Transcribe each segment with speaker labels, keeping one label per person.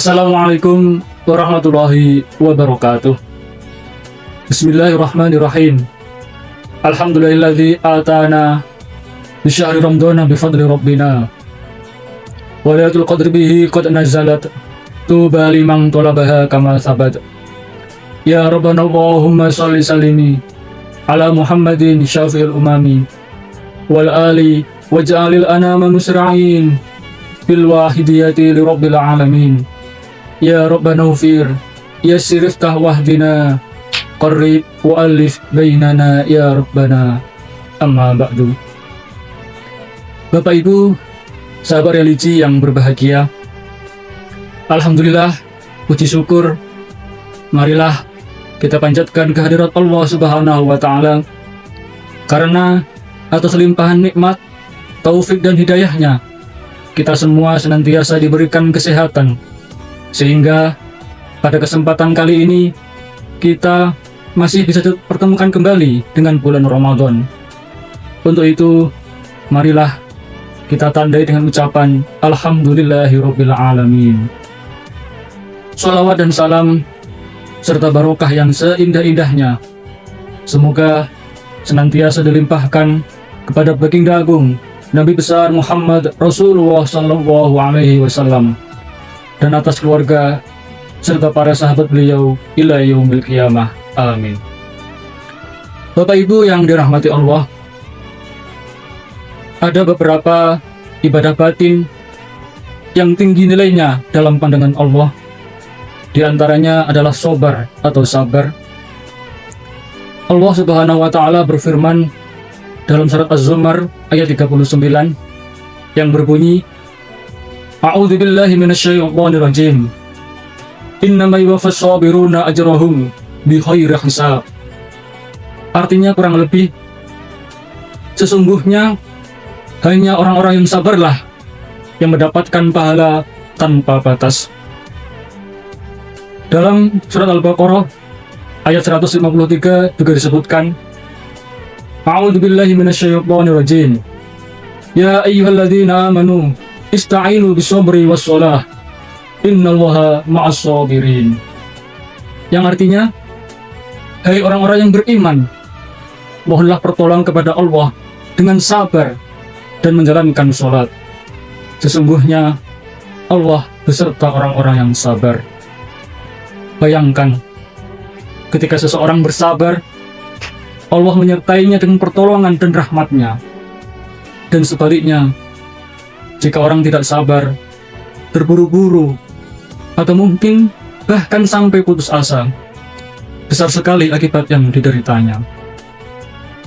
Speaker 1: Assalamualaikum warahmatullahi wabarakatuh. Bismillahirrahmanirrahim. Alhamdulillahilladzi atana bi syahri ramadhana bi fadli rabbina. Wa lailatul qadri bihi qad nazalat. Tuba liman talabaha kama sabat. Ya Rabbana Allahumma shalli sallimi ala Muhammadin syafi'il umami wal ali waj'alil anama musra'in bil wahidiyati li rabbil alamin. Ya Rabbana ufir, yassir iftah wahdina, qarrib wa'alif bainana ya Rabbana. Amma ba'du. Bapak Ibu, sahabat religi yang berbahagia, alhamdulillah, puji syukur, marilah kita panjatkan kehadirat Allah Subhanahu wa Ta'ala, karena atas limpahan nikmat, taufik dan hidayahnya, kita semua senantiasa diberikan kesehatan, sehingga pada kesempatan kali ini kita masih bisa pertemukan kembali dengan bulan Ramadan. Untuk itu, marilah kita tandai dengan ucapan Alhamdulillahirabbil alamin. Shalawat dan salam serta barokah yang seindah-indahnya semoga senantiasa dilimpahkan kepada baginda agung Nabi besar Muhammad Rasulullah sallallahu alaihi wasallam dan atas keluarga serta para sahabat beliau ila yaumil qiyamah. Amin. Bapak Ibu yang dirahmati Allah, ada beberapa ibadah batin yang tinggi nilainya dalam pandangan Allah. Di antaranya adalah sabar atau sabar. Allah Subhanahu wa Ta'ala berfirman dalam surat Az-Zumar ayat 39 yang berbunyi, A'udzu billahi minasyaitonir rajim. Innama yuwaffas sabiruna ajrahum bighairi hisab. Artinya kurang lebih, sesungguhnya hanya orang-orang yang sabarlah yang mendapatkan pahala tanpa batas. Dalam surat Al-Baqarah ayat 153 juga disebutkan, A'udzu billahi minasyaitonir rajim. Ya ayyuhalladzina amanu ista'inu bisabri wassalah, innallaha ma'as sabirin. Yang artinya, hai orang-orang yang beriman, mohonlah pertolongan kepada Allah dengan sabar dan menjalankan sholat. Sesungguhnya Allah beserta orang-orang yang sabar. Bayangkan, ketika seseorang bersabar, Allah menyertainya dengan pertolongan dan rahmatnya. Dan sebaliknya, jika orang tidak sabar, terburu-buru, atau mungkin bahkan sampai putus asa, besar sekali akibat yang dideritanya.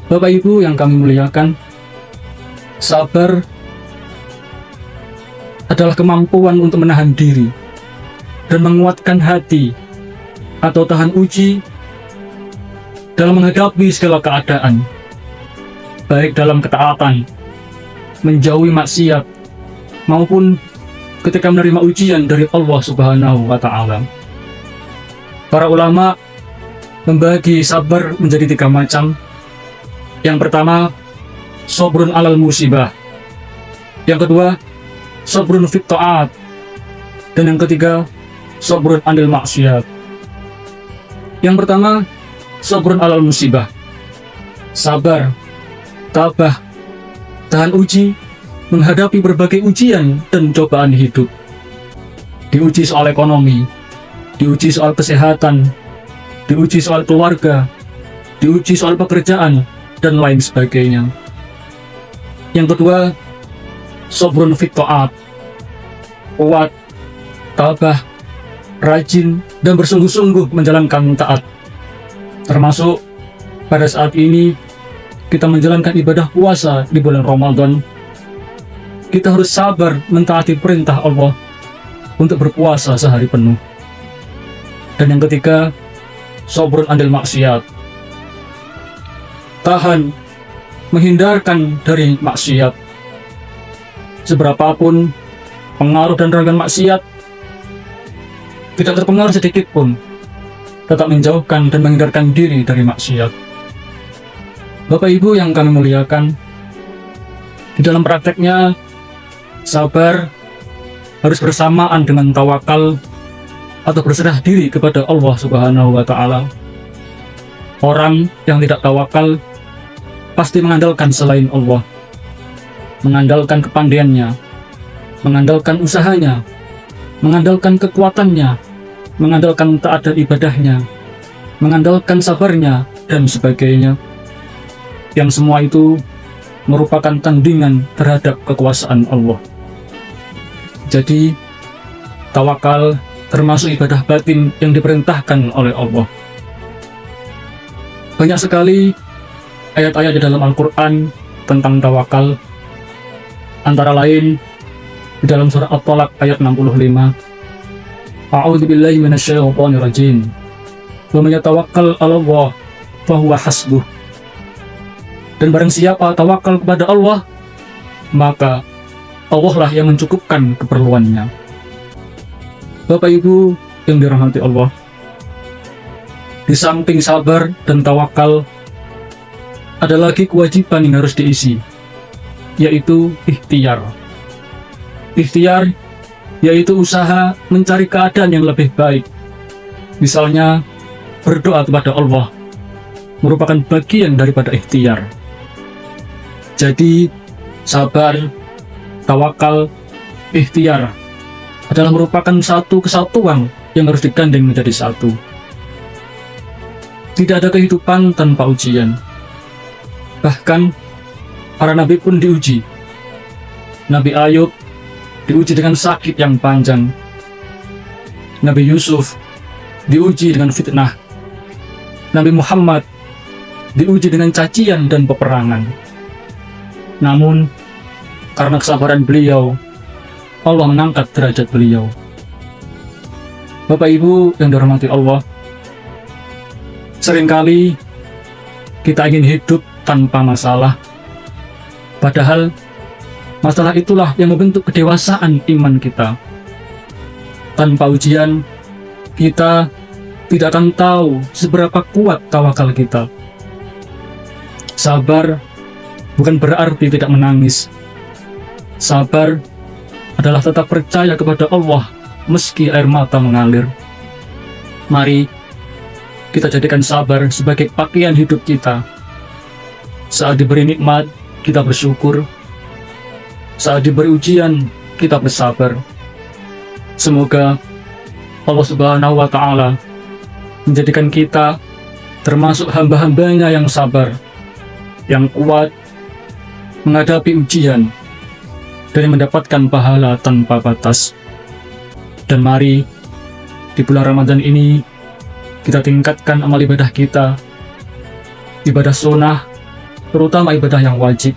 Speaker 1: Bapak Ibu yang kami muliakan, sabar adalah kemampuan untuk menahan diri dan menguatkan hati atau tahan uji dalam menghadapi segala keadaan, baik dalam ketaatan, menjauhi maksiat, maupun ketika menerima ujian dari Allah Subhanahu wa Ta'ala. Para ulama membagi sabar menjadi 3 macam. Yang pertama, sabrun alal musibah. Yang kedua, sabrun fit ta'at. Dan yang ketiga, sabrun anil maksiat. Yang pertama, sabrun alal musibah. Sabar, tabah, tahan uji, menghadapi berbagai ujian dan cobaan hidup. Diuji soal ekonomi, diuji soal kesehatan, diuji soal keluarga, diuji soal pekerjaan, dan lain sebagainya. Yang kedua, sabrun fit ta'at. Kuat, tabah, rajin, dan bersungguh-sungguh menjalankan taat. Termasuk pada saat ini kita menjalankan ibadah puasa di bulan Ramadan, kita harus sabar mentaati perintah Allah untuk berpuasa sehari penuh. Dan yang ketiga, sabrun anil maksiat. Tahan, menghindarkan dari maksiat. Seberapapun pengaruh dan ragam maksiat, tidak terpengaruh sedikit pun, tetap menjauhkan dan menghindarkan diri dari maksiat. Bapak Ibu yang kami muliakan, di dalam prakteknya, sabar harus bersamaan dengan tawakal atau berserah diri kepada Allah Subhanahu wa Ta'ala. Orang yang tidak tawakal pasti mengandalkan selain Allah, mengandalkan kepandaiannya, mengandalkan usahanya, mengandalkan kekuatannya, mengandalkan taat dan ibadahnya, mengandalkan sabarnya, dan sebagainya. Yang semua itu merupakan tandingan terhadap kekuasaan Allah. Jadi, tawakal termasuk ibadah batin yang diperintahkan oleh Allah. Banyak sekali ayat-ayat di dalam Al-Quran tentang tawakal. Antara lain, di dalam surah At-Talaq ayat 65. A'udzubillahi minasyaitonirrajim. Wa may yatawakkal 'alallah fahuwa hasbuh. Dan barang siapa tawakal kepada Allah, maka Allah lah yang mencukupkan keperluannya. Bapak Ibu yang dirahmati Allah, di samping sabar dan tawakal, ada lagi kewajiban yang harus diisi, yaitu ikhtiar. Ikhtiar yaitu usaha mencari keadaan yang lebih baik. Misalnya, berdoa kepada Allah merupakan bagian daripada ikhtiar. Jadi, sabar, tawakal, ikhtiar adalah merupakan satu kesatuan yang harus digandeng menjadi satu. Tidak ada kehidupan tanpa ujian. Bahkan, para nabi pun diuji. Nabi Ayub diuji dengan sakit yang panjang. Nabi Yusuf diuji dengan fitnah. Nabi Muhammad diuji dengan cacian dan peperangan. Namun, karena kesabaran beliau, Allah mengangkat derajat beliau. Bapak Ibu yang dirahmati Allah, seringkali kita ingin hidup tanpa masalah. Padahal masalah itulah yang membentuk kedewasaan iman kita. Tanpa ujian, kita tidak akan tahu seberapa kuat tawakal kita. Sabar bukan berarti tidak menangis. Sabar adalah tetap percaya kepada Allah meski air mata mengalir. Mari kita jadikan sabar sebagai pakaian hidup kita. Saat diberi nikmat, kita bersyukur. Saat diberi ujian, kita bersabar. Semoga Allah Subhanahu wa Ta'ala menjadikan kita termasuk hamba-hambanya yang sabar, yang kuat menghadapi ujian, dan mendapatkan pahala tanpa batas. Dan mari di bulan Ramadan ini kita tingkatkan amal ibadah kita, ibadah sunnah, terutama ibadah yang wajib.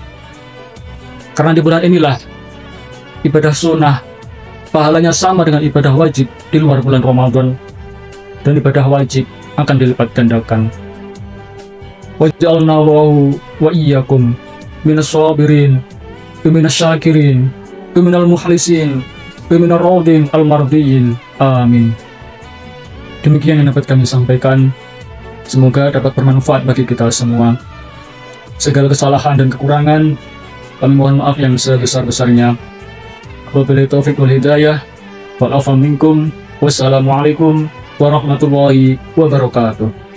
Speaker 1: Karena di bulan inilah ibadah sunnah pahalanya sama dengan ibadah wajib di luar bulan Ramadan, dan ibadah wajib akan dilipat gandakan. Waj'alna wa iyyakum minas sabirin, minas syakirin, minal mukhlisin, minar radin al-mardiyin. Amin. Demikian yang dapat kami sampaikan. Semoga dapat bermanfaat bagi kita semua. Segala kesalahan dan kekurangan kami mohon maaf yang sebesar-besarnya. Wabillahi taufiq wal hidayah. Wal afu minkum. Wassalamualaikum warahmatullahi wabarakatuh.